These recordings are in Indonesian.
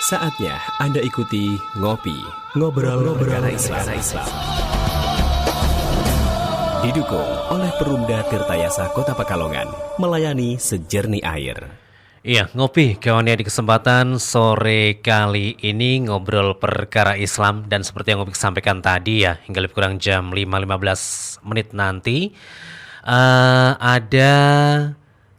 Saatnya Anda ikuti Ngopi, Ngobrol-Ngobrol Islam. Didukung oleh Perumda Tirtayasa Kota Pekalongan, melayani sejernih air. Iya, ngopi kawannya di kesempatan sore kali ini ngobrol perkara Islam. Dan seperti yang ngopi sampaikan tadi ya, hingga lebih kurang jam 5.15 menit nanti ada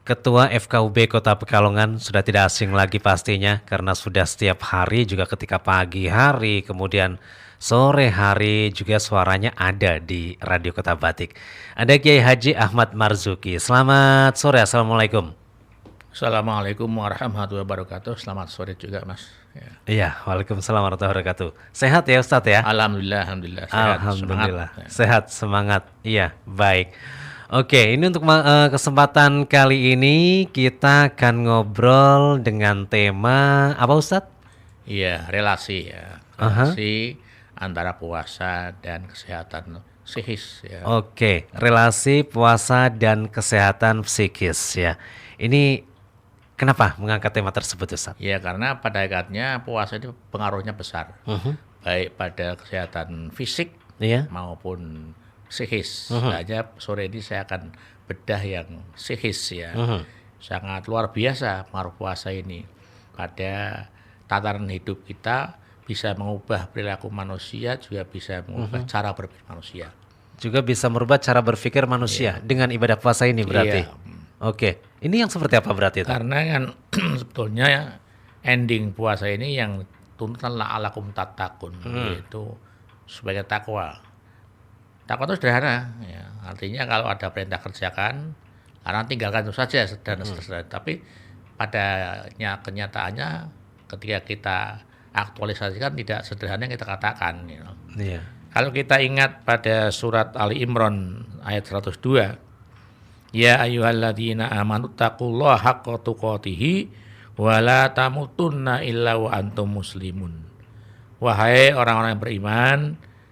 Ketua FKUB Kota Pekalongan, sudah tidak asing lagi pastinya karena sudah setiap hari juga ketika pagi hari kemudian sore hari juga suaranya ada di Radio Kota Batik. Ada Kiai Haji Ahmad Marzuki. Selamat sore, Assalamualaikum. Assalamualaikum warahmatullahi wabarakatuh. Selamat sore juga, Mas. Ya. Iya, waalaikumsalam warahmatullahi wabarakatuh. Sehat ya Ustadz ya? Alhamdulillah, sehat. Alhamdulillah, Semangat. sehat, semangat. Iya, baik. Oke, ini untuk kesempatan kali ini kita akan ngobrol dengan tema apa Ustadz? Iya, relasi ya. Relasi antara puasa dan kesehatan psikis ya. Oke, relasi puasa dan kesehatan psikis ya. Ini kenapa mengangkat tema tersebut Ustadz? Ya, karena pada hakikatnya puasa itu pengaruhnya besar. Baik pada kesehatan fisik maupun psikis. Hanya sore ini saya akan bedah yang psikis ya. Sangat luar biasa pengaruh puasa ini pada tataran hidup kita, bisa mengubah perilaku manusia, juga bisa mengubah cara berpikir manusia. Juga bisa merubah cara berpikir manusia dengan ibadah puasa ini berarti. Oke, ini yang seperti apa berarti itu? Karena kan sebetulnya ending puasa ini yang tuntutan la'alakum tattaqun, yaitu sebagai takwa. Takwa itu sederhana, ya. Artinya kalau ada perintah kerjakan, karena tinggalkan itu saja dan seterusnya. Tapi pada kenyataannya ketika kita aktualisasikan tidak sederhana yang kita katakan. Iya. Kalau kita ingat pada surat Ali Imran ayat 102, ya ayyuhalladzina amanu taqullaha haqqa tuqatih wa la tamutunna illa wa antum muslimun. Wahai orang-orang yang beriman,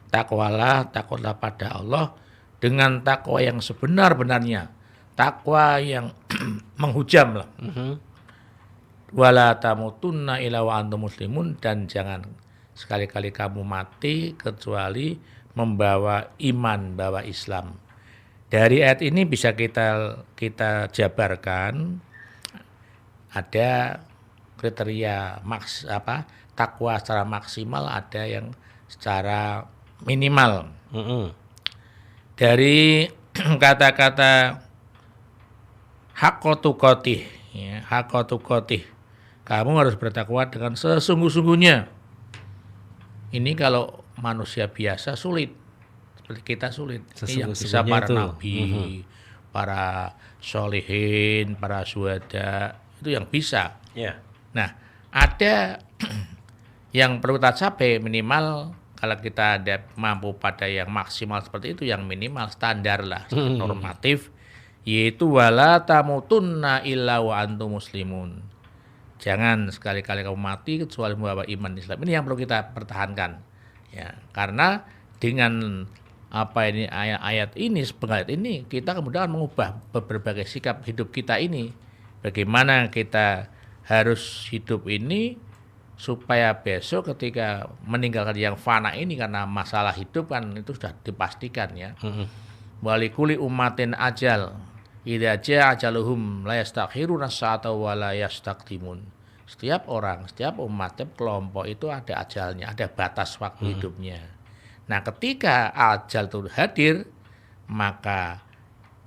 takutlah pada Allah dengan takwa yang sebenar-benarnya, takwa yang menghujam lah. Wala tamutunna illa wa antum muslimun, dan jangan sekali-kali kamu mati kecuali membawa iman, bawa Islam. Dari ayat ini bisa kita jabarkan ada kriteria takwa secara maksimal, ada yang secara minimal. Dari kata-kata haqqa tuqatih, ya, haqqa tuqatih, kamu harus bertakwa dengan sesungguh-sungguhnya. Ini kalau manusia biasa sulit, seperti kita sulit. Ini yang bisa para nabi, para sholihin, para syuhada, itu yang bisa. Nah, ada yang perlu kita capai minimal. Kalau kita ada mampu pada yang maksimal seperti itu, yang minimal standar lah, normatif, yaitu wala tamutunna illa wa antum muslimun. Jangan sekali-kali kamu mati kecuali membawa iman Islam. Ini yang perlu kita pertahankan. Ya, karena dengan ayat ini, sepenggal ini, kita kemudian mengubah berbagai sikap hidup kita ini. Bagaimana kita harus hidup ini supaya besok ketika meninggalkan yang fana ini, karena masalah hidup kan itu sudah dipastikan ya. Walikuli ummatin ajal, idza jaa ajaluhum la yastakhiruna sa'ata wa la yastaqdimun. Setiap orang, setiap umat, setiap kelompok itu ada ajalnya, ada batas waktu hidupnya. Nah, ketika ajal itu hadir, maka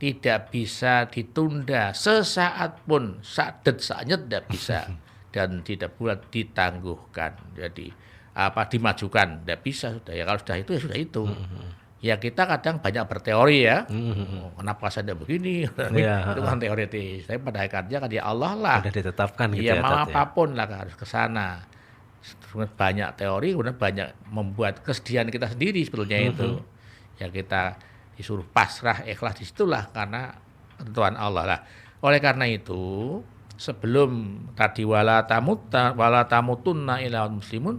tidak bisa ditunda sesaat pun, saatnya tidak bisa. Dan tidak pula ditangguhkan, jadi dimajukan, tidak bisa sudah ya. Kalau sudah itu ya sudah itu. Ya kita kadang banyak berteori ya, kenapa saya begini, itu kan teoritis. Tapi pada hakikatnya kan ya Allah lah, sudah ditetapkan gitu ya mau apapun lah harus ke sana. Banyak teori, kemudian banyak membuat kesedihan kita sendiri sebetulnya itu. Ya kita disuruh pasrah, ikhlas disitulah karena ketentuan Allah lah. Oleh karena itu, sebelum tadi wala tamutunna illa muslimun,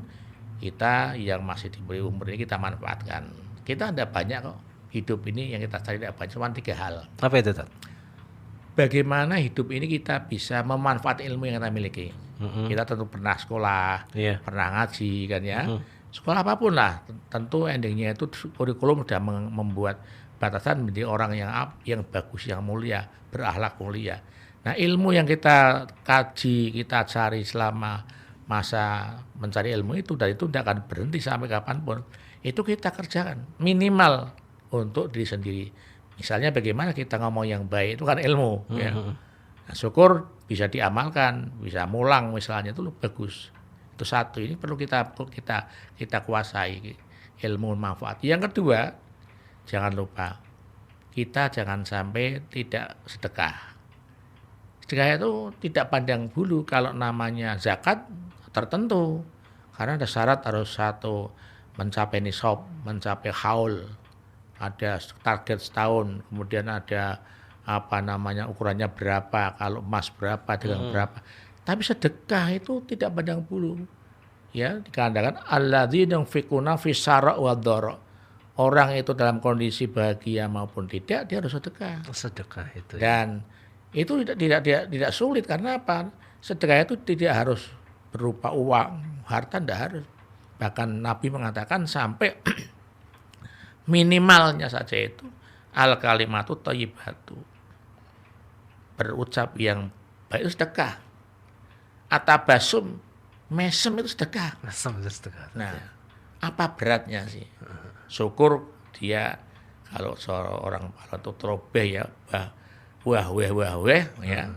kita yang masih diberi umur ini kita manfaatkan. Kita ada banyak kok hidup ini yang kita cari, tidak banyak, cuma 3 hal. Apa itu, Tad? Bagaimana hidup ini kita bisa memanfaatkan ilmu yang kita miliki. Kita tentu pernah sekolah, Iya. pernah ngaji kan ya. Sekolah apapun lah, tentu endingnya itu kurikulum sudah membuat batasan menjadi orang yang bagus, yang mulia, berakhlak mulia. Nah, ilmu yang kita kaji, kita cari selama masa mencari ilmu itu, dan itu tidak akan berhenti sampai kapanpun. Itu kita kerjakan minimal untuk diri sendiri. Misalnya bagaimana kita ngomong yang baik, itu kan ilmu. Ya. Nah, syukur bisa diamalkan, bisa mulang misalnya, itu bagus. Itu satu, ini perlu kita kuasai, ilmu manfaat. Yang kedua, jangan lupa kita jangan sampai tidak sedekah. Sedekah itu tidak pandang bulu. Kalau namanya zakat tertentu, karena ada syarat harus satu, mencapai nisab, mencapai haul, ada target setahun, kemudian ada ukurannya berapa, kalau emas berapa, dengan berapa. Tapi sedekah itu tidak pandang bulu. Ya, dikatakan alladzina yunfiquna fis sarra wad dharra. Orang itu dalam kondisi bahagia maupun tidak, dia harus sedekah. Sedekah itu. Dan itu tidak sulit, karena apa? Sedekah itu tidak harus berupa uang, harta tidak harus. Bahkan Nabi mengatakan sampai minimalnya saja itu al kalimatu thayyibatu, berucap yang baik itu sedekah. Atabasum, mesem itu sedekah. Sedekah. Nah, apa beratnya sih? Syukur dia kalau seorang itu terobeh ya, wah ya.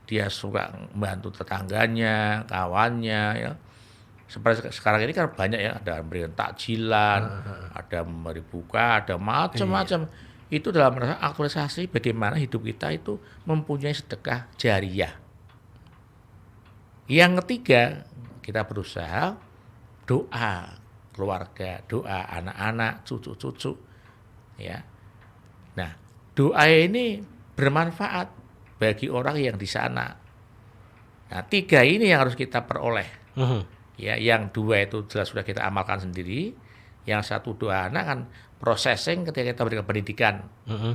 Dia suka membantu tetangganya, kawannya ya. Seperti sekarang ini kan banyak ya, ada memberikan takjilan, ada memberi buka, ada macam-macam. Itu dalam rangka aktualisasi bagaimana hidup kita itu mempunyai sedekah jariyah. Yang ketiga, kita berusaha doa keluarga, doa anak-anak, cucu-cucu, ya. Nah, doa ini bermanfaat bagi orang yang di sana. Nah, tiga ini yang harus kita peroleh. Ya, yang dua itu jelas sudah kita amalkan sendiri. Yang satu doa anak kan processing ketika kita berikan pendidikan.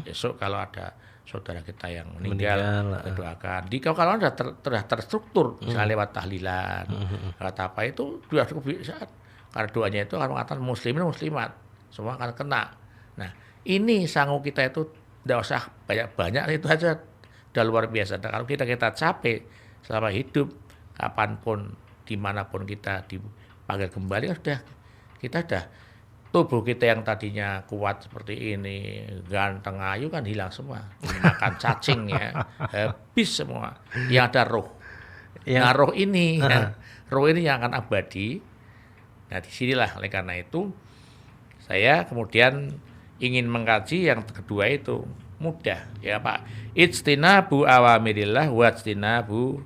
Besok kalau ada saudara kita yang meninggal, kita doakan. Kalau sudah terstruktur, misalnya lewat tahlilan, lewat apa itu sudah cukup bisa. Karena doanya itu akan mengatakan muslimin muslimat, semua akan kena. Nah, ini sanggup kita itu tidak usah banyak-banyak, itu aja udah luar biasa. Dan kalau kita capai selama hidup, kapanpun, dimanapun kita dipanggil kembali, kita sudah tubuh kita yang tadinya kuat seperti ini, ganteng ayu kan hilang semua, makan cacing ya, habis semua. Yang ada roh. Nah, roh ini yang akan abadi. Nah, disinilah oleh karena itu saya kemudian ingin mengkaji yang kedua itu mudah ya Pak. Ijtinabu awamirillah wajtinabu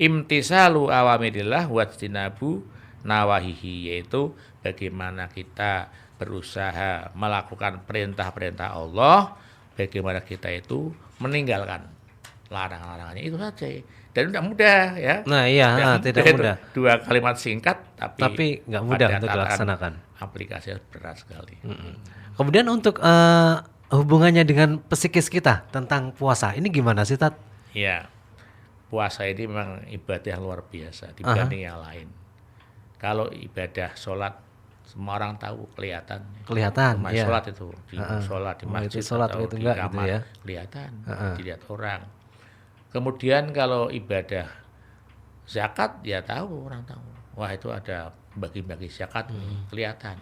imtisalu awamirillah wajtinabu nawahihi, yaitu bagaimana kita berusaha melakukan perintah-perintah Allah, bagaimana kita itu meninggalkan larangan-larangannya, itu saja. Dan tidak mudah ya. Nah iya, tidak mudah. Dua kalimat singkat tapi nggak mudah untuk dilaksanakan. Aplikasinya berat sekali. Kemudian untuk hubungannya dengan psikis kita tentang puasa, ini gimana sih Tat? Ya, puasa ini memang ibadah yang luar biasa dibanding yang lain. Kalau ibadah sholat, semua orang tahu, kelihatan. Ya. Sholat itu, sholat di masjid sholat, atau itu di enggak, kamar, gitu ya. kelihatan, dilihat orang. Kemudian kalau ibadah zakat, ya orang tahu. Wah, itu ada bagi-bagi zakat, kelihatan.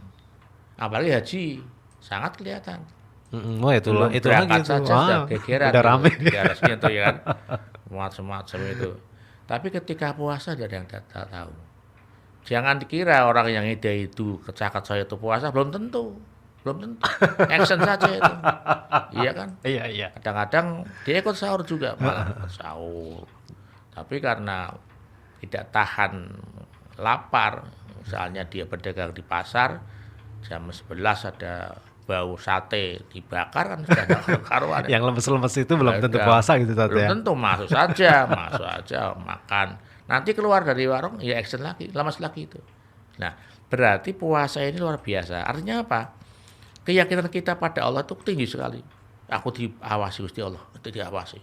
Apalagi haji, sangat kelihatan. Itu berangkat lagi saja sudah gegeran. Udah rame. Harusnya itu ya kan, macam-macam itu. Tapi ketika puasa tidak ada yang tahu. Jangan dikira orang yang ide itu kecakat saya itu puasa, belum tentu. Action saja itu. Iya kan? Iya. Kadang-kadang dia ikut sahur juga, malah sahur. Tapi karena tidak tahan lapar, misalnya dia berdagang di pasar, jam 11 ada bau sate dibakar, kan sudah karuan. Yang lemes-lemes itu belum tentu puasa gitu Tat, belum ya. tentu, masuk saja makan. Nanti keluar dari warung ya action lagi, lemas lagi itu. Nah, berarti puasa ini luar biasa. Artinya apa? Keyakinan kita pada Allah itu tinggi sekali. Aku diawasi Gusti Allah, itu diawasi.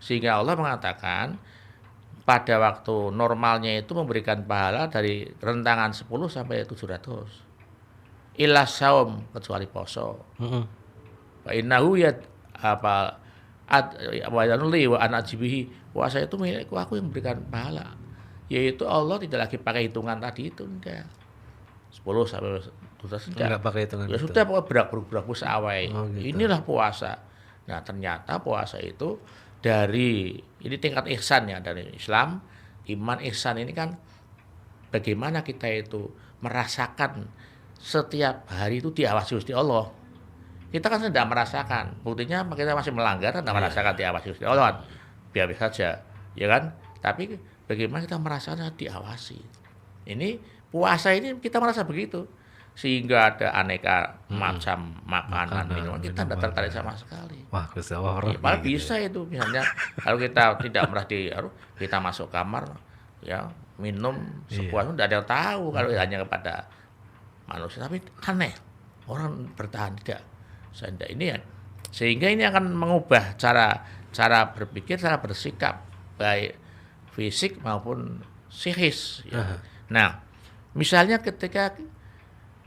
Sehingga Allah mengatakan pada waktu normalnya itu memberikan pahala dari rentangan 10 sampai 700. Illa saum, kecuali poso. Fa innahu ya apa wa yanuli wa an ajibihi, puasa itu milikku, aku yang memberikan pahala. Yaitu Allah tidak lagi pakai hitungan tadi itu, enggak. 10 sampai 700 Enggak pakai hitungan ya itu. sudah, pokoknya berak awai. Oh, gitu. Inilah puasa. Nah, ternyata puasa itu dari ini tingkat ihsan ya, dari Islam, iman, ihsan ini kan bagaimana kita itu merasakan setiap hari itu diawasi Gusti Allah. Kita kan tidak merasakan. Buktinya kita masih melanggar, tidak merasakan diawasi Gusti Allah. Biar-biar saja, ya kan? Tapi bagaimana kita merasakan diawasi. Ini puasa ini kita merasa begitu. Sehingga ada aneka macam makanan, minuman, kita tidak tertarik sama sekali. Wah, Gusti Allah. Ya, malah bisa itu, misalnya kalau kita tidak merasa kita masuk kamar, ya minum sepuasnya, tidak ada yang tahu kalau hanya kepada manusia. Tapi aneh, orang bertahan tidak. Ini ya, sehingga ini akan mengubah cara berpikir, cara bersikap, baik fisik maupun psikis. Ya. Nah, misalnya ketika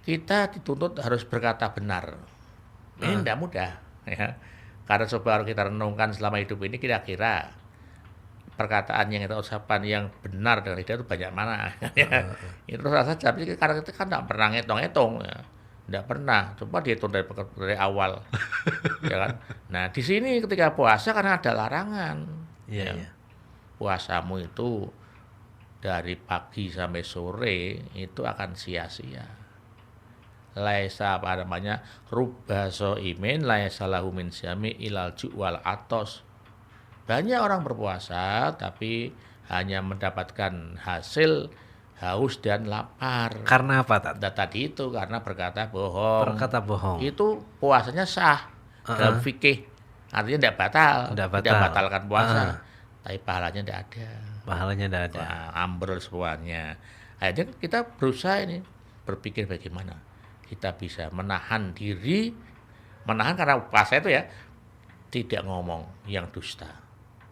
kita dituntut harus berkata benar, ini tidak mudah, ya. Karena coba kita renungkan selama hidup ini, kira-kira perkataan yang kita ucapkan yang benar dengan tidak itu banyak mana. Ya. Itu rasa saja, karena kita kan tidak pernah ngitung-ngitung, ya. Tidak pernah, coba dihitung dari awal, ya kan. Nah, di sini ketika puasa karena ada larangan, Iya, ya. iya. Puasamu itu dari pagi sampai sore itu akan sia-sia. Laisa apa namanya, rubba so'imin laisa lahu min syami ilal ju'wal atos. Banyak orang berpuasa tapi hanya mendapatkan hasil haus dan lapar. Karena apa, Tat? Tadi itu karena berkata bohong. Berkata bohong. Itu puasanya sah dalam fikih. Artinya tidak batal, tidak batalkan puasa. Tapi pahalanya tidak ada. Pahalanya tidak ada. Nah, ambrol semuanya. Akhirnya kita berusaha ini berpikir bagaimana kita bisa menahan diri, menahan karena puasa itu ya tidak ngomong yang dusta.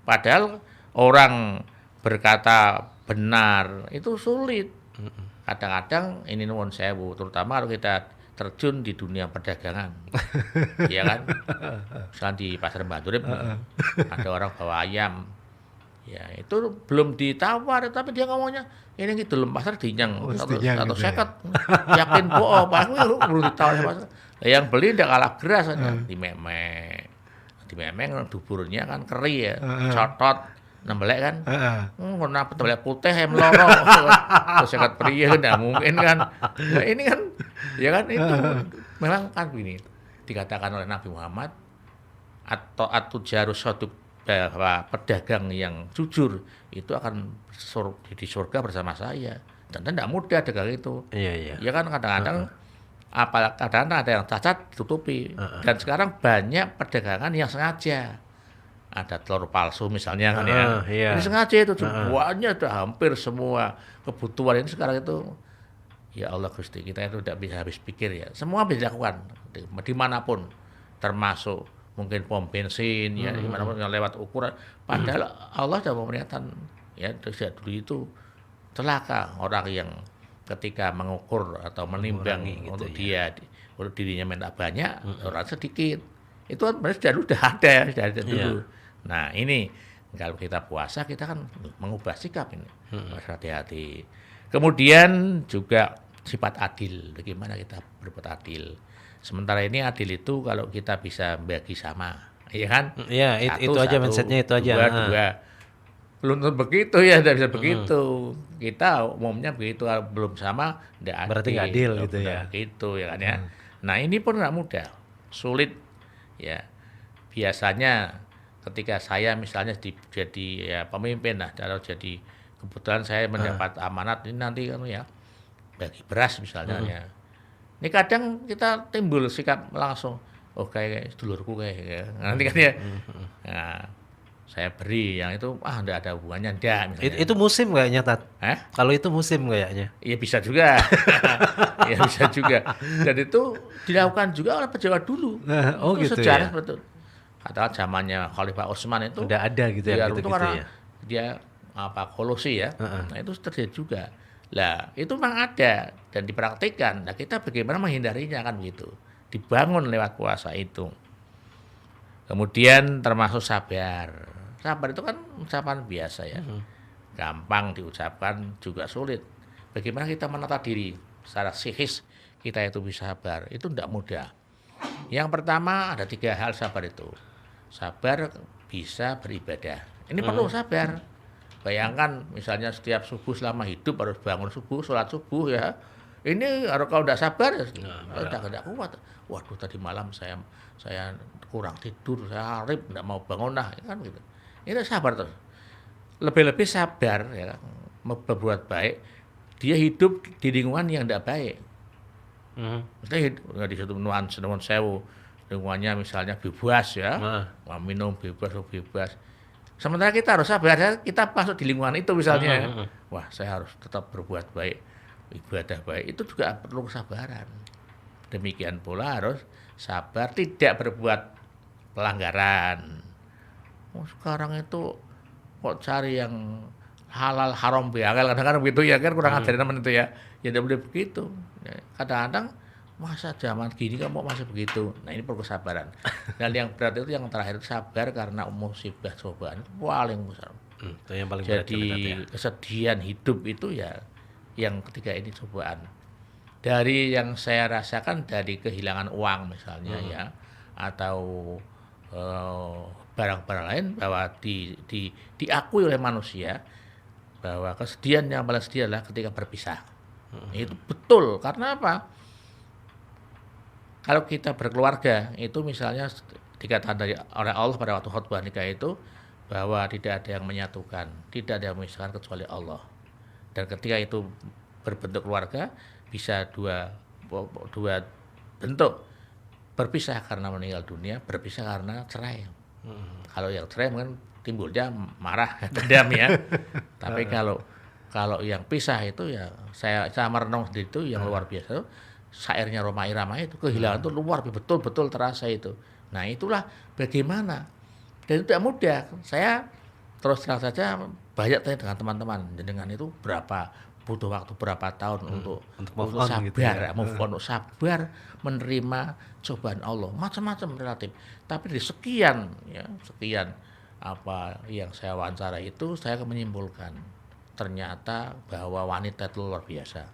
Padahal orang berkata benar itu sulit. Kadang-kadang ini nuwun sewu, terutama kalau kita terjun di dunia perdagangan, ya kan? Misalnya di pasar Bandurip ada orang bawa ayam, ya itu belum ditawar, tapi dia ngomongnya ini gitu lem pasar dinyang atau seket, yakin bohong, aku belum ditawar sama pasar. Yang beli tidak kalah geras aja, dimemeng duburnya kan keri ya, cotot. Nembelek kan, kenapa nembelek putih yang melorong, terus sekat pria tidak mungkin kan. Nah, ini kan, ya kan itu memang kan ini dikatakan oleh Nabi Muhammad atau atujaru suatu bahwa pedagang yang jujur itu akan di surga bersama saya. Dan tidak mudah dagang itu. Iya. Ya kan kadang-kadang kadang-kadang ada yang cacat ditutupi. Dan sekarang banyak perdagangan yang sengaja. Ada telur palsu misalnya kan ya. Iya. Ini sengaja itu semuanya ada hampir semua kebutuhan ini sekarang itu. Ya Allah Gusti, kita itu tidak bisa habis pikir ya. Semua bisa dilakukan dimanapun, termasuk mungkin pom bensin ya, dimanapun yang lewat ukuran. Padahal Allah sudah memperingatkan ya sejak dulu itu celaka orang yang ketika mengukur atau menimbang gitu untuk ya. untuk dirinya minta banyak, orang sedikit. Itu kan sudah ada dulu. Nah ini kalau kita puasa kita kan mengubah sikap ini, harus hati-hati. Kemudian juga sifat adil, bagaimana kita berbuat adil. Sementara ini adil itu kalau kita bisa bagi sama, ya kan? Iya, itu aja mindsetnya itu aja. Dua. Belum tentu begitu ya, tidak bisa begitu. Kita umumnya begitu, kalau belum sama tidak adil. Berarti nggak adil gitu ya. Gitu ya kan ya. Nah ini pun nggak mudah, sulit ya. Biasanya ketika saya misalnya jadi ya pemimpin lah, kalau jadi kebetulan saya mendapat amanat ini nanti kan ya bagi beras misalnya ya. Ini kadang kita timbul sikap langsung, oh kayak sedulurku kayak ya. Nanti kan ya. Nah, saya beri yang itu enggak ada hubungannya enggak misalnya. Itu musim kayaknya, Tat. Kalau itu musim kayaknya. Iya bisa juga. Ya bisa juga. Dan itu dilakukan juga oleh pejabat dulu. Oh itu gitu sejarah ya. Betul. Katakan zamannya Khalifah Utsman itu Udah ada gitu ya, itu gitu-gitu karena ya. dia kolusi ya. Nah, itu terjadi juga. Lah, itu memang ada dan dipraktikkan. Nah, kita bagaimana menghindarinya kan begitu. Dibangun lewat puasa itu. Kemudian termasuk sabar. Sabar itu kan ucapan biasa ya. Gampang diucapkan juga sulit. Bagaimana kita menata diri secara psikis kita itu bisa sabar. Itu tidak mudah. Yang pertama ada 3 hal sabar itu. Sabar bisa beribadah. Ini perlu sabar. Bayangkan misalnya setiap subuh selama hidup harus bangun subuh, sholat subuh ya. Ini kalau tidak sabar ya tidak kuat. Waduh tadi malam saya kurang tidur, saya harip tidak mau bangun kan gitu. Ini sabar terus. Lebih-lebih sabar ya berbuat baik. Dia hidup di lingkungan yang tidak baik. Maksudnya di satu nuan sewu lingkungannya misalnya bebas ya, minum bebas. Sementara kita harus sabar, kita masuk di lingkungan itu misalnya. Wah, saya harus tetap berbuat baik, ibadah baik. Itu juga perlu kesabaran. Demikian pula harus sabar tidak berbuat pelanggaran. Sekarang itu kok cari yang halal haram biakal kadang-kadang begitu ya kan kurang ajarin teman itu ya. Ya tidak boleh begitu. Kadang-kadang masa zaman gini kamu masih begitu. Nah ini perlu kesabaran. Dan yang berat itu yang terakhir sabar karena musibah cobaan itu paling besar. Itu yang paling Jadi berat ya. kesedihan hidup itu ya yang ketiga ini cobaan. Dari yang saya rasakan dari kehilangan uang misalnya ya atau barang-barang lain bahwa diakui oleh manusia bahwa kesedihan yang paling sedih adalah ketika berpisah. Itu betul karena apa? Kalau kita berkeluarga itu misalnya dikatakan oleh Allah pada waktu khutbah nikah itu bahwa tidak ada yang menyatukan, tidak ada yang memisahkan kecuali Allah. Dan ketika itu berbentuk keluarga bisa dua bentuk, berpisah karena meninggal dunia, berpisah karena cerai. Kalau yang cerai mungkin timbulnya marah, dendam ya. Tapi kalau yang pisah itu ya saya merenung sendiri itu yang luar biasa. Syairnya Roma Irama itu kehilangan itu luar betul-betul terasa itu. Nah itulah bagaimana dan itu tidak mudah. Saya terus terang saja banyak tanya dengan teman-teman dengan itu butuh waktu berapa tahun untuk sabar, gitu ya. Untuk sabar menerima cobaan Allah macam-macam relatif. Tapi dari sekian apa yang saya wawancara itu saya menyimpulkan ternyata bahwa wanita itu luar biasa.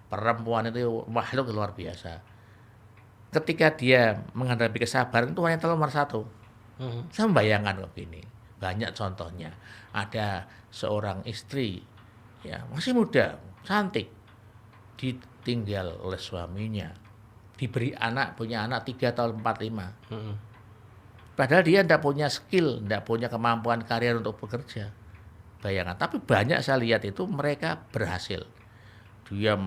Perempuan itu makhluk luar biasa. Ketika dia menghadapi kesabaran itu wanita nomor 1. Saya membayangkan begini, banyak contohnya. Ada seorang istri, ya masih muda, cantik, ditinggal oleh suaminya, diberi punya anak 3 tahun 4, 5. Padahal dia tidak punya skill, tidak punya kemampuan karir untuk bekerja. Bayangkan, tapi banyak saya lihat itu mereka berhasil. Dia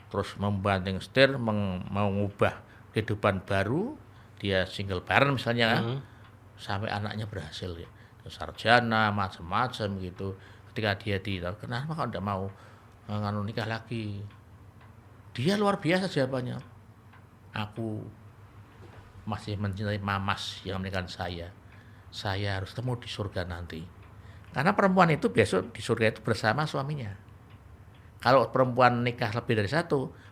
terus membanting setir, mengubah kehidupan baru, dia single parent misalnya, sampai anaknya berhasil ya, sarjana macam-macam gitu. Ketika dia kenapa kok tidak mau nikah lagi? Dia luar biasa jawabannya. Aku masih mencintai mamas yang menikahkan saya. Saya harus temu di surga nanti. Karena perempuan itu besok di surga itu bersama suaminya. Kalau perempuan nikah lebih dari 1,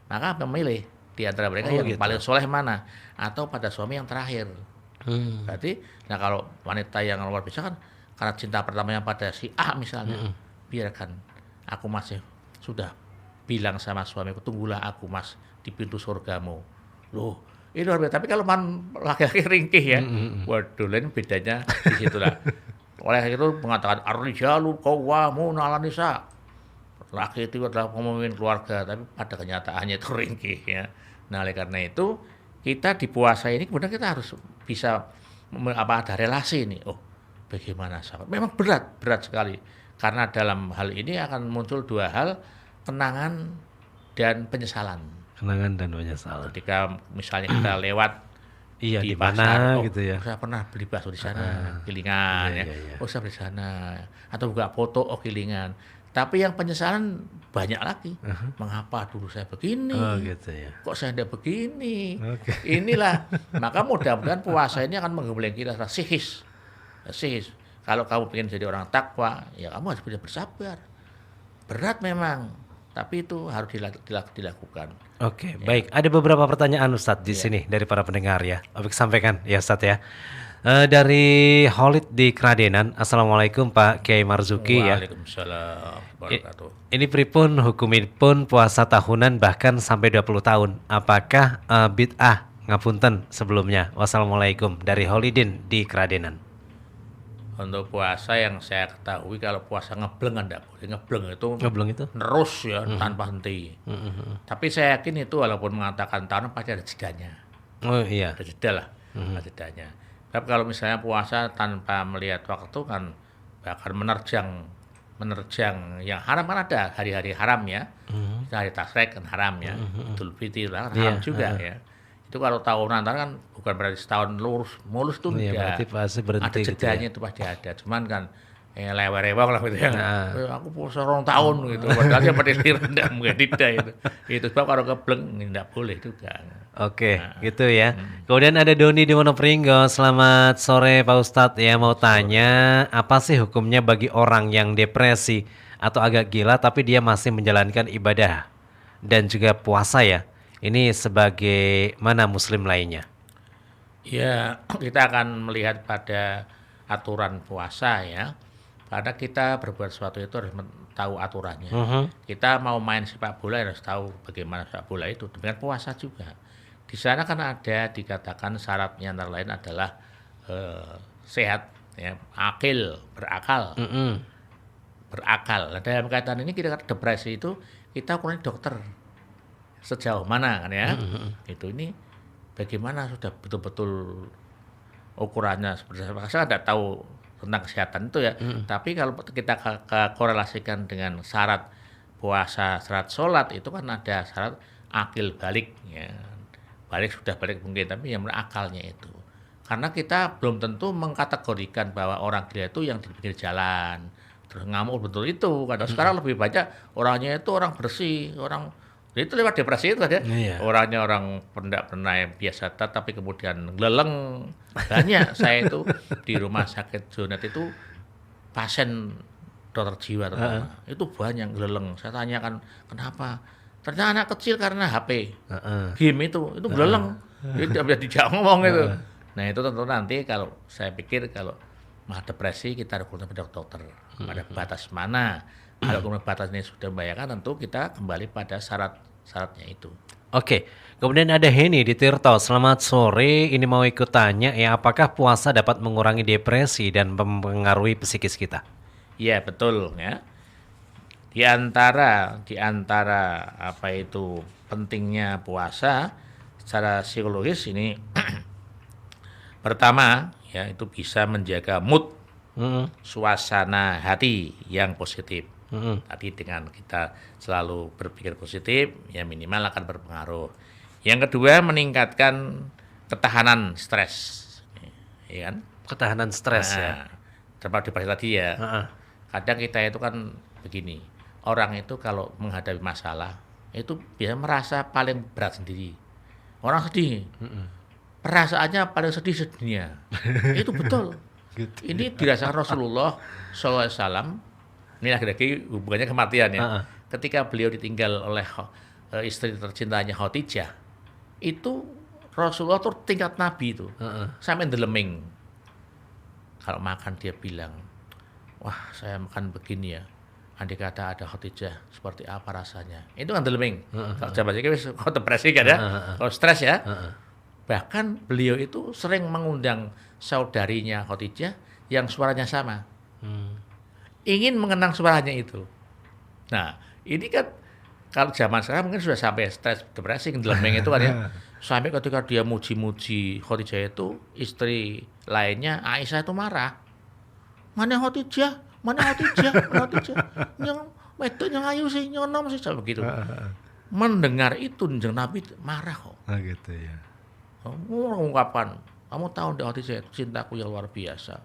maka memilih di antara mereka yang gitu. Paling soleh mana, atau pada suami yang terakhir. Berarti, nah kalau wanita yang luar biasa kan karena cinta pertamanya pada si A misalnya, biarkan aku masih sudah bilang sama suamiku, tunggulah aku mas di pintu surgamu. Loh, ini luar biasa. Tapi kalau laki-laki ringkih ya, waduh, lain bedanya di situlah. Oleh itu mengatakan ar-rijalu qawwamun 'alan nisa. Laki itu adalah pemimpin keluarga, tapi pada kenyataannya itu ringkih ya. Nah, oleh karena itu kita di puasa ini kemudian kita harus bisa ada relasi ini. Oh, bagaimana sahabat? Memang berat sekali. Karena dalam hal ini akan muncul 2 hal, kenangan dan penyesalan. Kenangan dan penyesalan. Ketika misalnya kita lewat di pasar, mana gitu ya. Saya pernah beli bakso di sana, Kilingan ya. Oh, saya beli di sana. Atau buka foto, Kilingan. Tapi yang penyesalan banyak lagi. Mengapa dulu saya begini? Gitu ya. Kok saya tidak begini? Inilah. Maka mudah-mudahan puasa ini akan menggembleng kita psikis. Kalau kamu ingin jadi orang takwa, ya kamu harus bisa bersabar. Berat memang, tapi itu harus dilakukan. Oke, baik. Ada beberapa pertanyaan Ustadz di sini dari para pendengar ya. Opik sampaikan ya Ustadz ya. Dari Holid di Kradenan, Assalamualaikum Pak Kiai Marzuki ya. Waalaikumsalam wabarakatuh. Ini pripun hukumipun puasa tahunan bahkan sampai 20 tahun. Apakah bid'ah? Ngapunten sebelumnya. Wassalamualaikum dari Holidin di Kradenan. Untuk puasa yang saya ketahui kalau puasa ngebleng kan enggak boleh. Ngebleng itu Ngebleng itu? terus ya tanpa henti. Tapi saya yakin itu walaupun mengatakan tahunan pasti ada jedanya. Oh iya. Ada jeda lah, ada jedanya. Tapi kalau misalnya puasa tanpa melihat waktu kan bahkan menerjang yang haram kan ada hari-hari haram ya. Hari Tasyrik kan haram ya. Idul Fitri kan haram juga ya. Itu kalau tahunan kan bukan berarti setahun mulus tuh Iya, enggak. berarti pasti berhenti Ada gitu jedanya ya. itu pasti ada. Cuman kan lewer-lewang lah gitu ya. Aku puasa 2 tahun gitu. Padahal yang pada rendah mungkin tidak itu. Itu sebab kalau kebleng enggak boleh juga. Oke, gitu ya. Kemudian ada Doni di Monopringgo. Selamat sore Pak Ustadz. Ya mau tanya, apa sih hukumnya bagi orang yang depresi atau agak gila tapi dia masih menjalankan ibadah dan juga puasa ya? Ini sebagai mana muslim lainnya? Ya, kita akan melihat pada aturan puasa ya. Karena kita berbuat sesuatu itu harus tahu aturannya. Kita mau main sepak bola harus tahu bagaimana sepak bola itu. Demikian puasa juga. Di sana kan ada dikatakan syaratnya antara lain adalah sehat, ya, berakal. Berakal. Nah, dalam kaitan ini kita depresi itu kita ukuran dokter sejauh mana kan ya. Itu ini bagaimana sudah betul-betul ukurannya seperti apa. Saya tidak tahu tentang kesehatan itu ya. Tapi kalau kita korelasikan dengan syarat puasa, syarat sholat itu kan ada syarat akil balik ya. Sudah balik mungkin, tapi yang akalnya itu. Karena kita belum tentu mengkategorikan bahwa orang gila itu yang di pinggir jalan terus ngamuk betul itu. Kadang sekarang lebih banyak orangnya itu orang bersih, orang itu lewat depresi itu ada. Orangnya orang pernah yang biasa tapi kemudian geleng. Banyak saya itu di rumah sakit Jonet itu pasien dokter jiwa terutama. Itu banyak geleng. Saya tanyakan kenapa? Ternyata anak kecil karena HP. Game itu geleng. Dia tidak bisa dijak ngomong itu. Nah, itu tentu nanti kalau saya pikir kalau depresi kita harus pada dokter. Pada batas mana? Kalau kemudian batas ini sudah membahayakan, tentu kita kembali pada syaratnya itu. Oke, kemudian ada Heni di Tirto. Selamat sore, ini mau ikut tanya ya, apakah puasa dapat mengurangi depresi dan mempengaruhi psikis kita? Iya betul ya. Di antara apa itu pentingnya puasa secara psikologis ini pertama ya itu bisa menjaga mood, suasana hati yang positif. Tadi dengan kita selalu berpikir positif, ya minimal akan berpengaruh. Yang kedua meningkatkan ketahanan stres, ya kan? Ketahanan stres ya. Termasuk depresi tadi ya. Kadang kita itu kan begini, orang itu kalau menghadapi masalah itu biasa merasa paling berat sendiri. Orang sedih, perasaannya paling sedih sedunia. Itu betul. Gitu, ini dirasakan Rasulullah SAW. Ini lagi-lagi hubungannya kematian ya. Ketika beliau ditinggal oleh istri tercintanya Khadijah, itu Rasulullah tuh tingkat Nabi itu, sampai deleming. Kalau makan dia bilang, wah saya makan begini ya, andai kata ada Khadijah, seperti apa rasanya. Itu kan deleming. Kalau zaman ini kalau depresi kan ya, kalau stres ya. Bahkan beliau itu sering mengundang saudarinya Khadijah yang suaranya sama. Ingin mengenang suaranya itu. Nah, ini kan kalau zaman sekarang mungkin sudah sampai stres, depresi, deleming itu kan ya. Sampai ketika dia muji-muji Khadijah itu, istri lainnya Aisyah itu marah. Mana Khadijah? Mana Khadijah? Yang wedok yang ayu sih, yang nom sih, sampai begitu. Mendengar itu Nabi marah kok. Gitu ya. Mengungkapkan, kamu tahu enggak Khadijah itu cintaku yang luar biasa.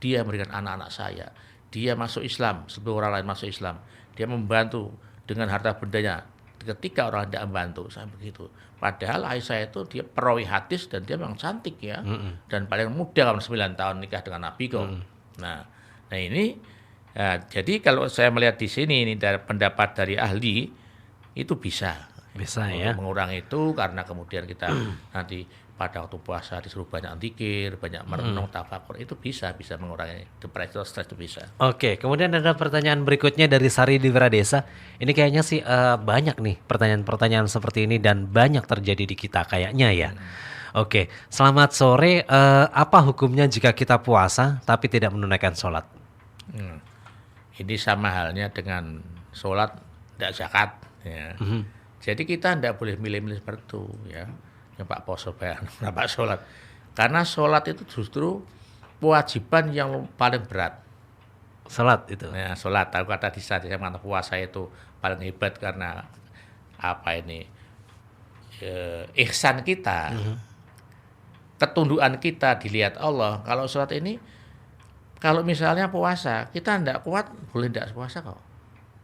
Dia memberikan anak-anak saya. Dia masuk Islam sebelum orang lain masuk Islam. Dia membantu dengan harta bendanya ketika orang tidak membantu, sampai begitu. Padahal Aisyah itu dia perawi hadis dan dia memang cantik ya. Dan paling muda kan 9 tahun nikah dengan Nabi kok. Nah ini, jadi kalau saya melihat di sini ini dari pendapat dari ahli itu bisa ya. mengurangi itu, karena kemudian kita nanti pada waktu puasa disuruh banyak zikir, banyak merenung, tafakur, itu bisa mengurangi depresi atau stres, itu bisa. Oke, kemudian ada pertanyaan berikutnya dari Sari di Wiradesa. Ini kayaknya sih banyak nih pertanyaan-pertanyaan seperti ini dan banyak terjadi di kita kayaknya ya. Oke, selamat sore. Apa hukumnya jika kita puasa tapi tidak menunaikan sholat? Ini sama halnya dengan sholat tidak zakat ya. Jadi kita tidak boleh milih-milih seperti itu ya. Pak poso bayan, Pak sholat. Karena sholat itu justru kewajiban yang paling berat. Sholat itu. Nah, sholat, tahu kata di saat saya mengatakan puasa itu paling hebat karena ihsan kita, ketundukan kita dilihat Allah. Kalau sholat ini, kalau misalnya puasa, kita tidak kuat, boleh tidak puasa kok.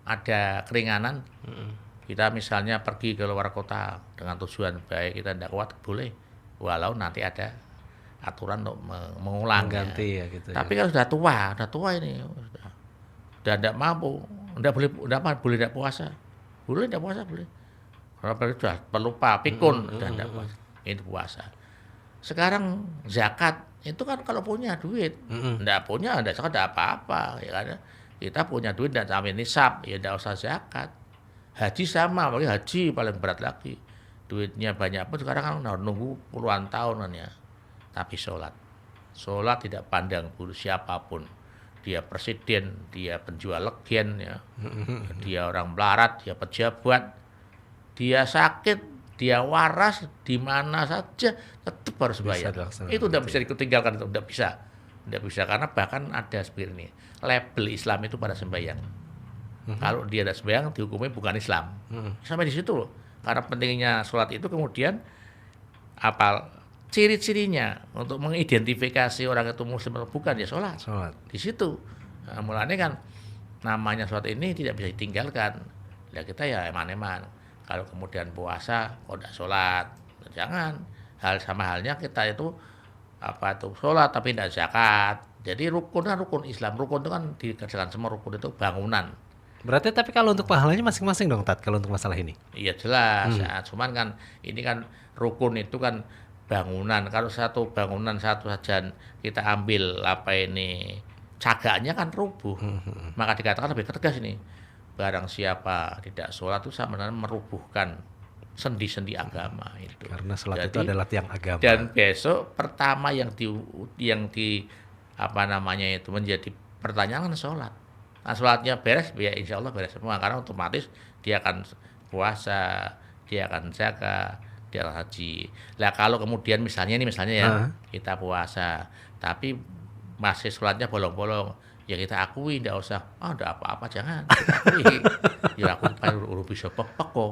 Ada keringanan. Kita misalnya pergi ke luar kota dengan tujuan baik, kita tidak kuat, boleh. Walau nanti ada aturan untuk mengulangnya. Mengganti ya gitu. Tapi kalau sudah tua ini, sudah tidak mampu, boleh tidak puasa. Boleh tidak puasa, boleh. Kalau sudah pelupa, pikun, sudah tidak puasa. Ini puasa. Sekarang zakat, itu kan kalau punya duit. Tidak punya, tidak zakat, tidak apa-apa. Ya kan? Kita punya duit dan sampai nisab, ya tidak usah zakat. Haji sama, apalagi haji paling berat lagi. Duitnya banyak pun sekarang kan nunggu puluhan tahun kan ya. Tapi sholat tidak pandang bulu siapapun. Dia presiden, dia penjual legen ya. Dia orang melarat, dia pejabat. Dia sakit, dia waras, di mana saja tetap harus bayar. Itu tidak bisa ditinggalkan, itu tidak bisa. Tidak bisa, karena bahkan ada seperti ini. Label Islam itu pada sembahyang. Kalau dia tidak sembahyang, dihukumnya bukan Islam. Sampai di situ loh. Karena pentingnya sholat itu kemudian ciri-cirinya untuk mengidentifikasi orang itu muslim atau bukan, ya sholat. Di situ. Nah, mulanya kan namanya sholat ini tidak bisa ditinggalkan. Ya kita ya eman-eman. Kalau kemudian puasa, kok tidak sholat, jangan. Sama halnya kita itu sholat tapi tidak zakat. Jadi rukun kan rukun Islam. Rukun itu kan dikerjakan semua, rukun itu bangunan. Berarti tapi kalau untuk pahalanya masing-masing dong, Tat, kalau untuk masalah ini? Iya jelas, ya. Cuman kan ini kan rukun itu kan bangunan. Kalau satu bangunan satu saja kita ambil cagaknya kan rubuh. Maka dikatakan lebih tegas ini. Barang siapa tidak sholat itu sebenarnya merubuhkan sendi-sendi agama itu. Karena sholat itu adalah tiang agama. Dan besok pertama yang menjadi pertanyaan sholat. Nah, sholatnya beres, ya insya Allah beres semua. Karena otomatis dia akan puasa, dia akan zakat, dia akan haji. Lah kalau kemudian misalnya ya, kita puasa, tapi masih sholatnya bolong-bolong, ya kita akui, tidak usah, tidak apa-apa, jangan. Kita akui. Ya aku bisa pepek kok.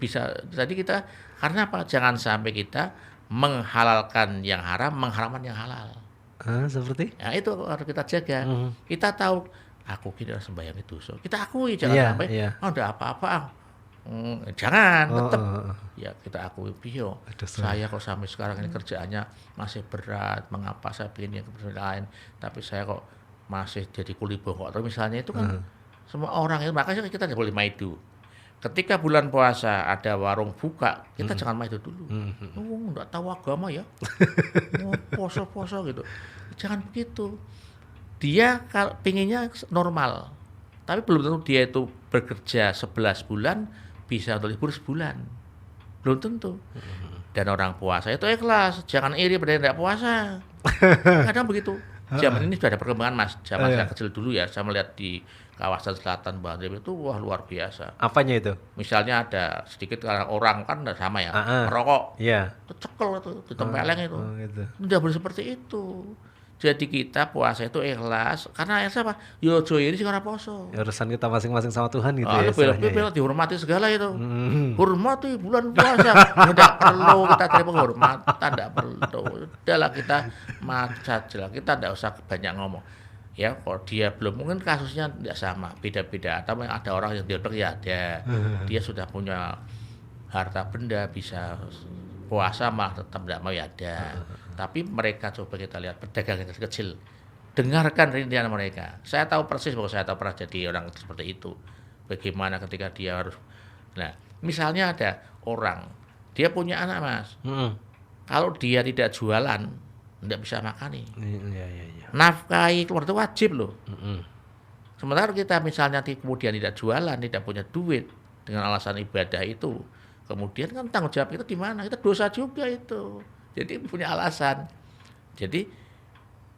Bisa. Jadi kita, karena apa? Jangan sampai kita menghalalkan yang haram, mengharamkan yang halal. Seperti? Nah itu harus kita jaga. Kita tahu, aku kira sembahyang itu dosa. Kita akui, jangan sampai, tidak apa-apa. Jangan, tetap. Ya kita akui, saya kok sampai sekarang ini kerjaannya masih berat. Mengapa saya ingin yang lain? Tapi saya kok masih jadi kuli bongkok. Terus misalnya itu kan semua orang itu, makanya kita tidak boleh maidu. Ketika bulan puasa ada warung buka, kita jangan maidu dulu. Enggak tahu agama ya. Poso-poso gitu. Jangan begitu. Dia kalau pinginnya normal. Tapi belum tentu dia itu bekerja 11 bulan bisa untuk libur sebulan. Belum tentu. Dan orang puasa itu ikhlas. Jangan iri pada yang tidak puasa. Kadang begitu. Zaman ini sudah ada perkembangan, Mas. Zaman saya kecil dulu ya, saya melihat di kawasan selatan Bandung itu luar biasa. Apanya itu? Misalnya ada sedikit orang kan sama ya, merokok. Iya. Itu cekel itu, ditempeleng itu. Gitu. Tidak boleh seperti itu. Jadi kita puasa itu ikhlas, karena apa? Yo iri sing ora poso. Ya, urusan kita masing-masing sama Tuhan gitu ya. Bela-bela dihormati segala itu. Hormati bulan puasa. Tidak perlu kita terima penghormatan, tidak perlu. Udahlah kita macet lah. Kita tidak usah banyak ngomong. Ya, kalau dia belum, mungkin kasusnya tidak sama, beda-beda. Atau ada orang yang dia ada. Dia sudah punya harta benda, bisa puasa malah tetap tidak mau ya ada. Tapi mereka coba kita lihat pedagang yang kecil, dengarkan rintihan mereka. Saya tahu persis bahwa saya tahu pernah jadi orang seperti itu. Bagaimana ketika dia harus, nah misalnya ada orang, dia punya anak Mas, kalau dia tidak jualan, tidak bisa makani. Nafkahi keluarga itu wajib loh. Sementara kita misalnya kemudian tidak jualan, tidak punya duit dengan alasan ibadah itu, kemudian kan tanggung jawab kita gimana? Kita dosa juga itu. Jadi punya alasan. Jadi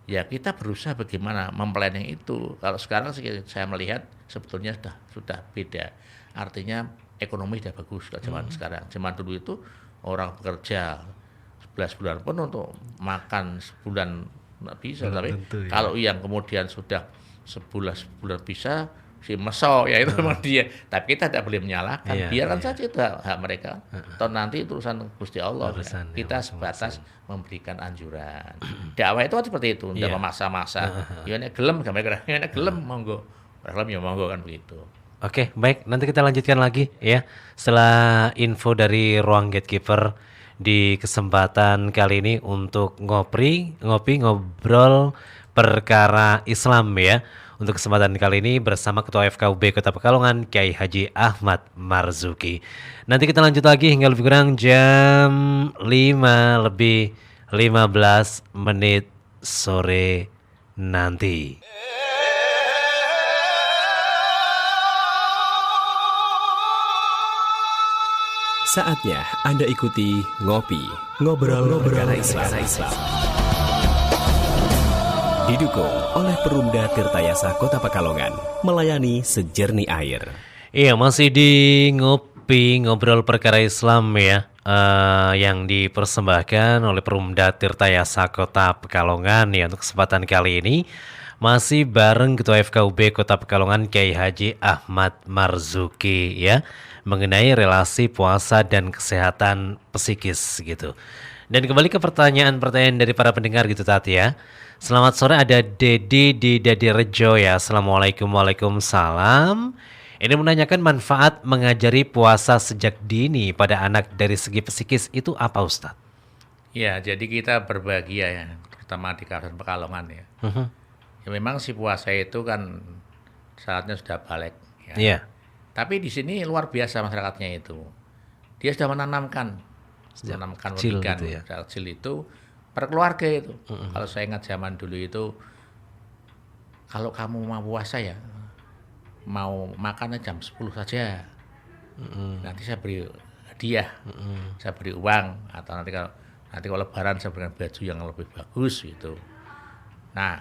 ya kita berusaha bagaimana memplanning itu. Kalau sekarang saya melihat sebetulnya sudah beda. Artinya ekonomi sudah bagus kalau zaman sekarang. Zaman dulu itu orang bekerja 11 bulan pun untuk makan sebulan nggak bisa. Tapi kalau yang kemudian sudah sebulan bisa, si mesok ya itu memang dia. Tapi kita tidak boleh menyalahkan. Biarkan saja itu hak mereka. Atau nanti itu urusan Gusti Allah. Kita sebatas memberikan anjuran. Dakwah itu kan seperti itu, tidak memaksa-maksa. Ya nek gelem gambar ya nek gelem monggo. Gelem ya monggo kan begitu. Oke, baik. Nanti kita lanjutkan lagi ya. Setelah info dari ruang gatekeeper di kesempatan kali ini untuk ngopi ngobrol perkara Islam ya. Untuk kesempatan kali ini bersama Ketua FKUB Kota Pekalongan Kiai Haji Ahmad Marzuki. Nanti kita lanjut lagi hingga lebih kurang jam 5:15 sore nanti. Saatnya Anda ikuti Ngobrol Perkara Islam. Didukung oleh Perumda Tirtayasa Kota Pekalongan, melayani sejernih air. Iya, masih di ngobrol perkara Islam ya, yang dipersembahkan oleh Perumda Tirtayasa Kota Pekalongan ya. Untuk kesempatan kali ini masih bareng Ketua FKUB Kota Pekalongan Kiai Haji Ahmad Marzuki ya, mengenai relasi puasa dan kesehatan psikis gitu. Dan kembali ke pertanyaan-pertanyaan dari para pendengar gitu Tati ya. Selamat sore, ada Dedi di Dadirejo ya. Assalamualaikum. Waalaikumsalam. Ini menanyakan manfaat mengajari puasa sejak dini pada anak dari segi psikis itu apa Ustadz? Ya, jadi kita berbahagia ya, terutama di kawasan Pekalongan ya. Ya memang si puasa itu kan saatnya sudah balik ya. Iya. Tapi di sini luar biasa masyarakatnya itu. Dia sudah menanamkan kecil pendidikan gitu ya. sejak kecil itu per keluarga itu. Kalau saya ingat zaman dulu itu, kalau kamu mau puasa ya, mau makannya jam 10 saja. Nanti saya beri hadiah, saya beri uang, atau nanti kalau lebaran saya berikan baju yang lebih bagus gitu. Nah,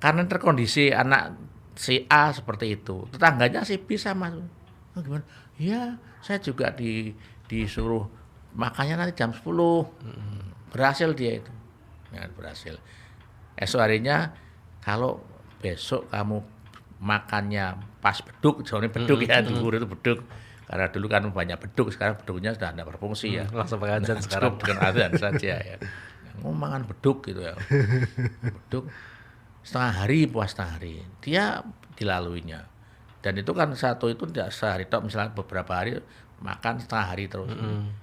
karena terkondisi anak si A seperti itu, tetangganya si B sama. Oh, gimana? Ya, saya juga disuruh makannya nanti jam 10. Berhasil dia itu. Ya, berhasil. Esok harinya kalau besok kamu makannya pas beduk, soalnya beduk ya, dulu itu beduk. Karena dulu kan banyak beduk, sekarang beduknya sudah tidak berfungsi ya. Langsung pakai azan sekarang. Bukan azan saja ya. Makan beduk gitu ya. Beduk setengah hari, puas setengah hari. Dia dilaluinya. Dan itu kan satu itu tidak sehari tok, misalnya beberapa hari makan setengah hari terus.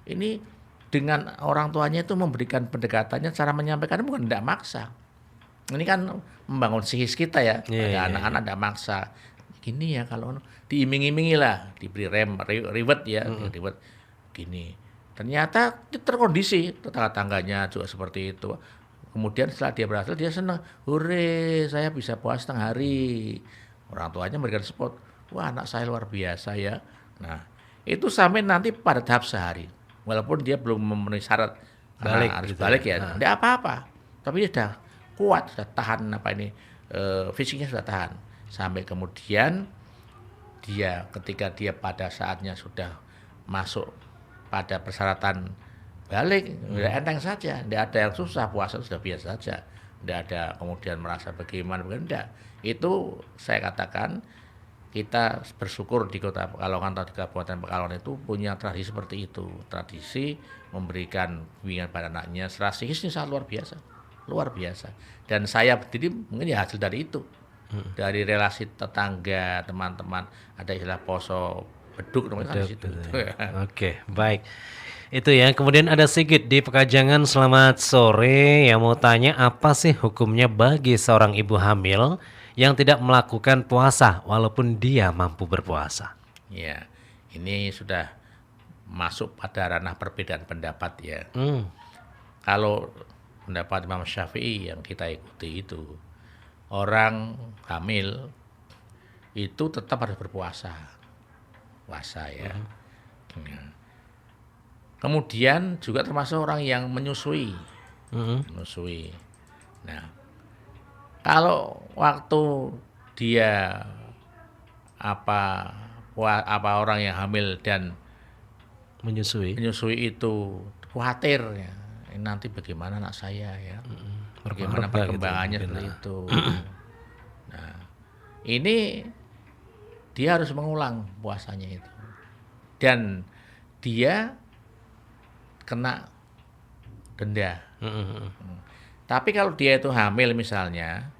Ini dengan orang tuanya itu memberikan pendekatannya, cara menyampaikan bukan tidak maksa. Ini kan membangun psikis kita ya. Anak-anak tidak maksa. Gini ya, kalau diiming-imingi lah, diberi reward ya, reward gini. Ternyata terkondisi, tetangga-tangganya juga seperti itu. Kemudian setelah dia berhasil, dia senang. Hore, saya bisa puasa setengah hari. Orang tuanya memberikan support. Wah, anak saya luar biasa ya. Nah, itu sampai nanti pada tahap sehari. Walaupun dia belum memenuhi syarat harus gitu balik ya. Tidak apa-apa. Tapi dia sudah kuat, sudah tahan fisiknya sudah tahan. Sampai kemudian dia ketika dia pada saatnya sudah masuk pada persyaratan balik, enteng saja, tidak ada yang susah, puasa sudah biasa saja, tidak ada kemudian merasa bagaimana, tidak. Itu saya katakan kita bersyukur di Kota Pekalongan atau di Kabupaten Pekalongan itu punya tradisi seperti itu, tradisi memberikan bimbingan pada anaknya, secara psikis ini sangat luar biasa. Dan saya berdiri mungkin ya hasil dari itu, dari relasi tetangga, teman-teman, ada istilah poso beduk namanya di situ. Oke, baik. Itu ya. Kemudian ada Sigit di Pekajangan. Selamat sore. Yang mau tanya apa sih hukumnya bagi seorang ibu hamil yang tidak melakukan puasa walaupun dia mampu berpuasa? Ya, ini sudah masuk pada ranah perbedaan pendapat ya. Hmm. Kalau pendapat Imam Syafi'i yang kita ikuti itu, orang hamil itu tetap harus berpuasa. Puasa ya. Ya. Kemudian juga termasuk orang yang menyusui. Menyusui. Nah, kalau waktu dia apa orang yang hamil dan Menyusui. menyusui itu khawatir ya, ini nanti bagaimana anak saya ya, bagaimana Berkeluarga gitu perkembangannya mungkin. seperti itu. Nah, ini dia harus mengulang puasanya itu, dan dia kena denda. Tapi kalau dia itu hamil misalnya,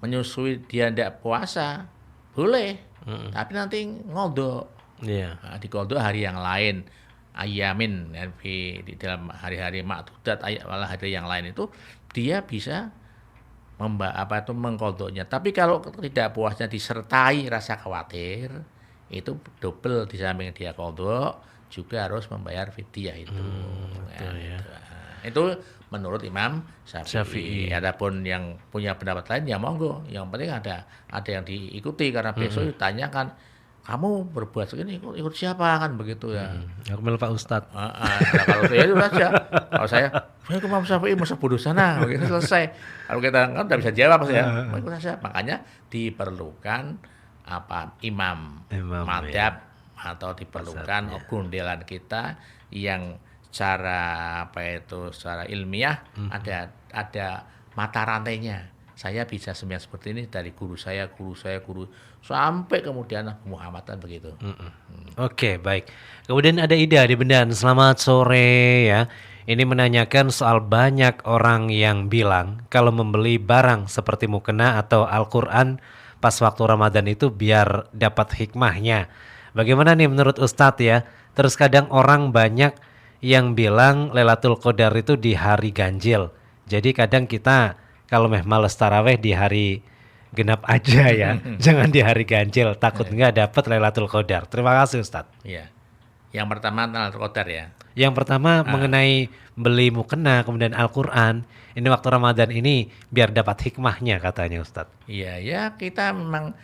menyusui dia tidak puasa, boleh. Tapi nanti ngodok. Iya. Nah, dikodok hari yang lain, ayamin ya, di dalam hari-hari makdudat, malah hari yang lain itu dia bisa mengkodoknya. Tapi kalau tidak puasnya disertai rasa khawatir, itu double, di samping dia kodok juga harus membayar fidyah itu. Betul ya. Itu menurut Imam Syafi'i. Syafi'i. Adapun yang punya pendapat lain ya monggo. Yang penting ada yang diikuti, karena besok ditanyakan, kamu berbuat segini ikut siapa, kan begitu ya. Aku milih Pak Ustadz. Nah, kalau saya itu saja. Kalau saya ke Imam Syafi'i masa bodoh sana, begitu selesai. Kalau kita kan tidak bisa jawab ya. Ikut saja. Makanya diperlukan imam madhab, atau diperlukan gundelan kita yang secara ilmiah ada mata rantainya. Saya bisa sembahyang seperti ini dari guru saya sampai kemudian Nabi Muhammad, kan begitu. Oke, baik. Kemudian ada Ida di Bendan. Selamat sore ya. Ini menanyakan soal banyak orang yang bilang kalau membeli barang seperti mukena atau Al-Quran pas waktu Ramadan itu biar dapat hikmahnya. Bagaimana nih menurut Ustadz ya? Terus kadang orang banyak yang bilang Lailatul Qadar itu di hari ganjil. Jadi kadang kita kalau males taraweh di hari genap aja ya. Jangan di hari ganjil, takut nggak dapat Lailatul Qadar. Terima kasih Ustadz. Iya. Yang pertama Lailatul Qadar ya. Yang pertama mengenai beli mukena kemudian Al-Quran. Ini waktu Ramadan ini biar dapat hikmahnya katanya Ustadz. Iya, ya kita memang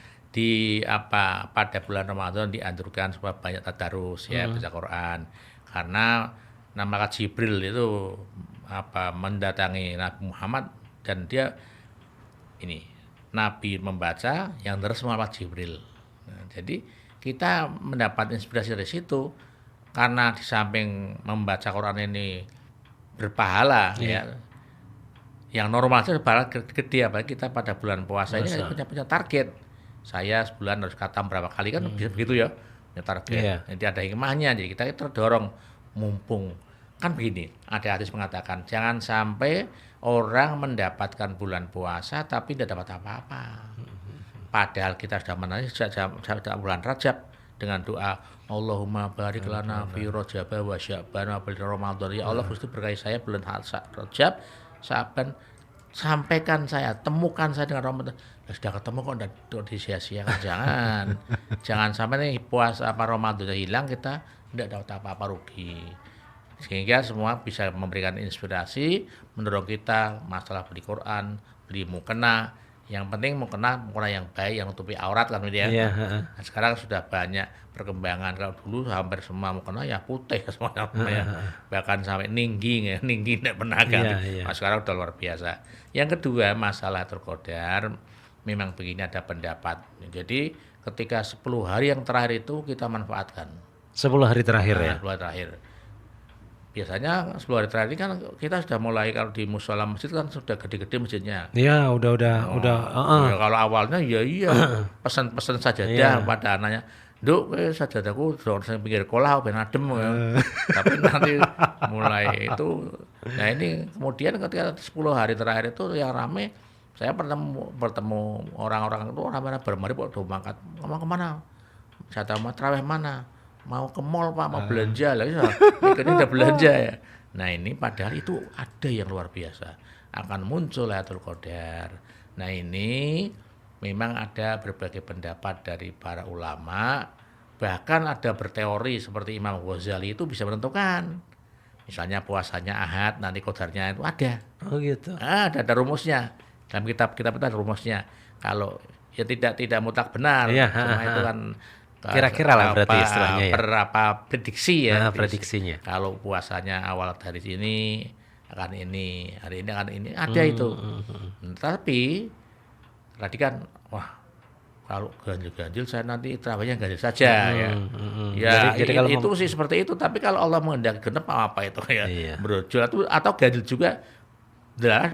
pada bulan Ramadan dianjurkan supaya banyak tadarus ya, baca Quran. Karena nama Jibril itu mendatangi Nabi Muhammad, dan dia Nabi membaca yang terus Muhammad Jibril. Nah, jadi kita mendapat inspirasi dari situ, karena di samping membaca Quran ini berpahala ya. Yang normal saja berpahala gede, apalagi kita pada bulan puasa ini punya target. Saya sebulan harus khatam berapa kali, kan bisa begitu ya, punya target. Jadi ada hikmahnya, jadi kita terdorong, mumpung. Kan begini, ada hadis mengatakan jangan sampai orang mendapatkan bulan puasa tapi tidak dapat apa-apa. Padahal kita sudah menangis sejak bulan Rajab dengan doa Allahumma barik lana fi Rajab wa Sya'ban wa Ramadan. Ya Allah, Gusti berkahi saya bulan Rajab, Sya'ban, sampaikan saya, temukan saya dengan Ramadan. Ya sudah ketemu kok, udah disia-siakan. Jangan sampai nih puasa Ramadan hilang, kita tidak dapat apa-apa, rugi. Sehingga semua bisa memberikan inspirasi, mendorong kita masalah beli Quran, beli mukena. Yang penting mukena yang baik, yang nutupi aurat, kan gitu ya. Nah, sekarang sudah banyak perkembangan. Kalau dulu hampir semua mukena ya putih semuanya, bahkan sampai ninggi tidak pernah ganti. Nah, sekarang udah luar biasa. Yang kedua, masalah terkodar, memang begini, ada pendapat. Jadi ketika 10 hari yang terakhir itu kita manfaatkan. 10 hari terakhir ya? 10 hari terakhir. Biasanya 10 hari terakhir ini kan kita sudah mulai, kalau di musola masjid kan sudah gede-gede masjidnya. Iya, udah. Ya, kalau awalnya iya pesan-pesan sajadah pada anaknya. Nduk, sajadahku saya pinggir kolah ben adem ya. Tapi nanti mulai itu, nah ini kemudian ketika 10 hari terakhir itu yang rame, saya bertemu orang-orang itu, orang-orang bermari kok udah mangkat, ngomong kemana? Saya tahu mau terawih mana? mau ke mall Pak, mau belanja lah, mikirnya udah belanja ya. Nah ini padahal itu ada yang luar biasa, akan muncul Lailatul Qadar. Nah ini memang ada berbagai pendapat dari para ulama, bahkan ada berteori seperti Imam Ghazali itu bisa menentukan. Misalnya puasanya Ahad, nanti qadarnya itu ada. Oh gitu. Ada rumusnya. Dalam kitab-kitab itu ada rumusnya. Kalau ya tidak mutlak benar, Iya, cuma itu kan kira-kira lah berarti istilahnya ya. Prediksi ya. Prediksinya. Kalau puasanya awal dari sini akan ini, hari ini akan ini, ada itu. Tapi tadi kan kalau ganjil-ganjil saya nanti terawihnya ganjil saja ya. Ya Jadi kalau itu sih seperti itu. Tapi kalau Allah menghendaki genep apa itu ya. Iya. Brojol atau ganjil juga.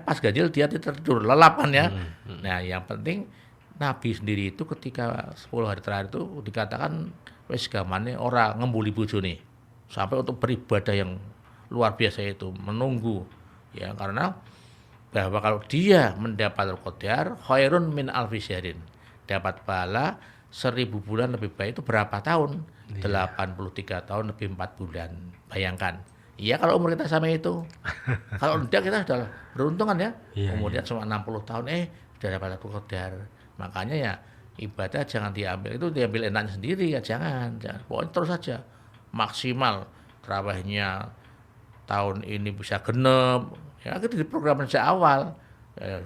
Pas ganjil dia tertidur lelap kan ya. Nah yang penting Nabi sendiri itu ketika 10 hari terakhir itu dikatakan wis gamane ora ngembuli bojone. Sampai untuk beribadah yang luar biasa itu menunggu ya, karena bahwa kalau dia mendapat Al-Qadar khairun min alfi syahrin, dapat pahala 1000 bulan lebih baik. Itu berapa tahun? 83 tahun lebih 4 bulan. Bayangkan. Iya kalau umur kita sama itu. Kalau tidak kita sudah beruntung kan ya. Kemudian cuma 60 tahun sudah dapat Al-Qadar. Makanya ya ibadah jangan diambil, itu diambil enaknya sendiri ya, jangan. Pokoknya terus saja maksimal terawihnya tahun ini bisa genep. Ya kita diprogram sejak awal.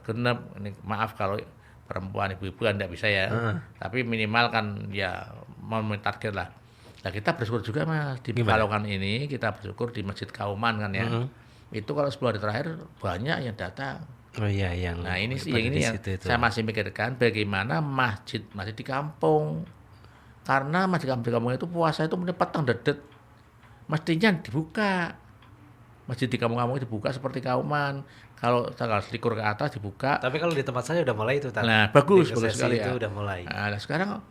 Genep, ini maaf kalau perempuan ibu-ibu kan tidak bisa ya. Tapi minimal kan ya mau target lah. Nah kita bersyukur juga Mas di Pekalongan ini, kita bersyukur di Masjid Kauman kan ya. Itu kalau 10 hari terakhir banyak yang datang. Oh iya, yang nah ini sih yang ini yang saya masih mikirkan bagaimana masjid di kampung, karena masjid di kampung itu puasa itu petang dedet mestinya dibuka. Masjid di kampung-kampung dibuka seperti Kauman, kalau tanggal 11 ke atas dibuka. Tapi kalau di tempat saya udah mulai itu. Nah bagus sekali itu ya. udah mulai. Nah sekarang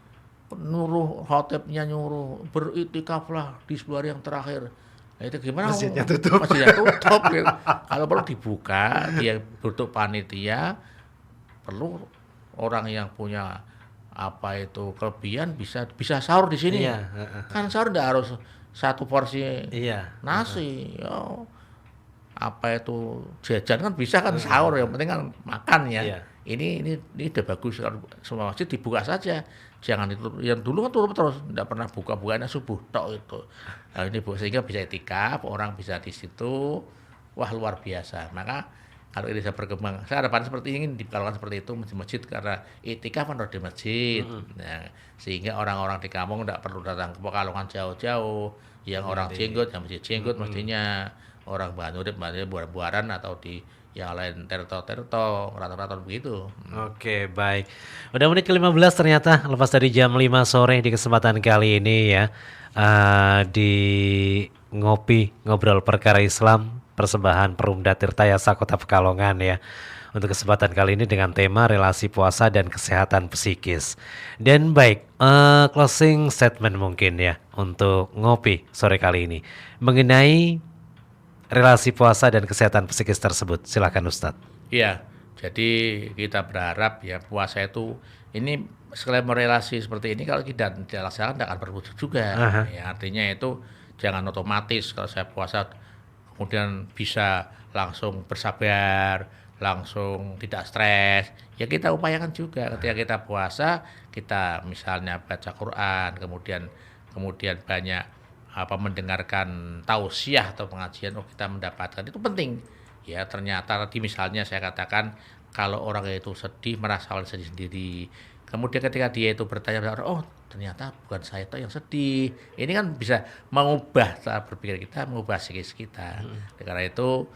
nyuruh khotibnya nyuruh beritikaflah di 10 hari yang terakhir. Nah, itu gimana? Masjidnya tutup. Masjidnya tutup gitu. Kalau perlu dibuka, dia butuh panitia, perlu orang yang punya apa itu kelebihan bisa sahur di sini. Iya. Kan sahur tidak harus satu porsi nasi. Apa itu jajan kan bisa kan sahur, yang penting kan makan ya. Iya. Ini udah bagus, semua masjid dibuka saja. Jangan ditutup. Yang dulu kan tutup terus, tidak pernah buka-bukanya subuh tok itu. Nah, ini sehingga bisa itikaf, orang bisa di situ. Wah luar biasa. Maka kalau ini bisa berkembang, saya harapan seperti ini dikalkan seperti itu masjid-masjid, karena itikaf kan di masjid. Nah, sehingga orang-orang di kampung tidak perlu datang ke Pekalongan jauh-jauh. Yang orang jenggot, yang masjid jenggot mestinya orang Banurip, buar-buaran atau di yang lain terto rata-rata begitu. Oke, baik. Udah menit ke-15 ternyata lepas dari jam 5 sore di kesempatan kali ini ya. Di ngobrol perkara Islam persembahan Perumda Tirtayasa Kota Pekalongan ya. Untuk kesempatan kali ini dengan tema relasi puasa dan kesehatan psikis. Dan baik, closing statement mungkin ya untuk ngopi sore kali ini mengenai relasi puasa dan kesehatan psikis tersebut. Silakan Ustadz. Iya, jadi kita berharap ya puasa itu ini sekalian merelasi seperti ini, kalau tidak dilaksanakan tidak akan berwujud juga. Ya, artinya itu jangan otomatis kalau saya puasa kemudian bisa langsung bersabar, langsung tidak stres. Ya kita upayakan juga ketika kita puasa, kita misalnya baca Quran, kemudian banyak mendengarkan tausiah atau pengajian, kita mendapatkan itu penting ya. Ternyata tadi misalnya saya katakan kalau orang itu sedih merasakan sedih sendiri, kemudian ketika dia itu bertanya, oh ternyata bukan saya itu yang sedih, ini kan bisa mengubah cara berpikir kita, mengubah psikis kita. Karena itu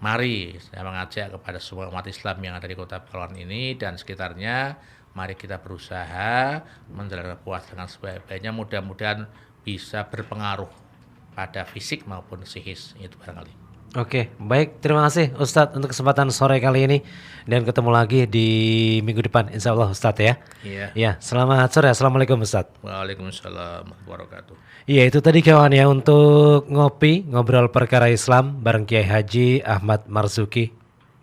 mari saya mengajak kepada semua umat Islam yang ada di Kota Pekalongan ini dan sekitarnya, mari kita berusaha menjalankan puasa dengan sebaik-baiknya, mudah-mudahan bisa berpengaruh pada fisik maupun psikis, itu barangkali. Oke, baik, terima kasih Ustadz untuk kesempatan sore kali ini, dan ketemu lagi di minggu depan insya Allah Ustadz ya. Iya. Ya, selamat sore, assalamualaikum Ustadz. Waalaikumsalam warahmatullahi wabarakatuh. Iya, itu tadi kawan ya untuk ngobrol perkara Islam bareng Kiai Haji Ahmad Marzuki.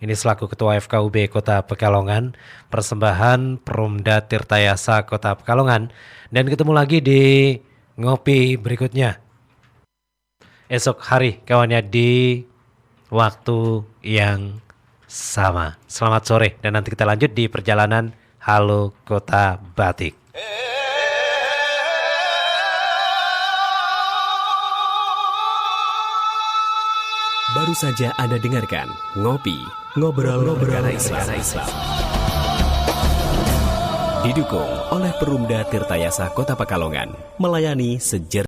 Ini selaku Ketua FKUB Kota Pekalongan, persembahan Perumda Tirtayasa Kota Pekalongan, dan ketemu lagi di ngopi berikutnya. Esok hari kawannya di waktu yang sama. Selamat sore dan nanti kita lanjut di perjalanan Halo Kota Batik. Baru saja Anda dengarkan Ngopi, Ngobrol Perkara Islam. Didukung oleh Perumda Tirtayasa Kota Pekalongan, melayani sejer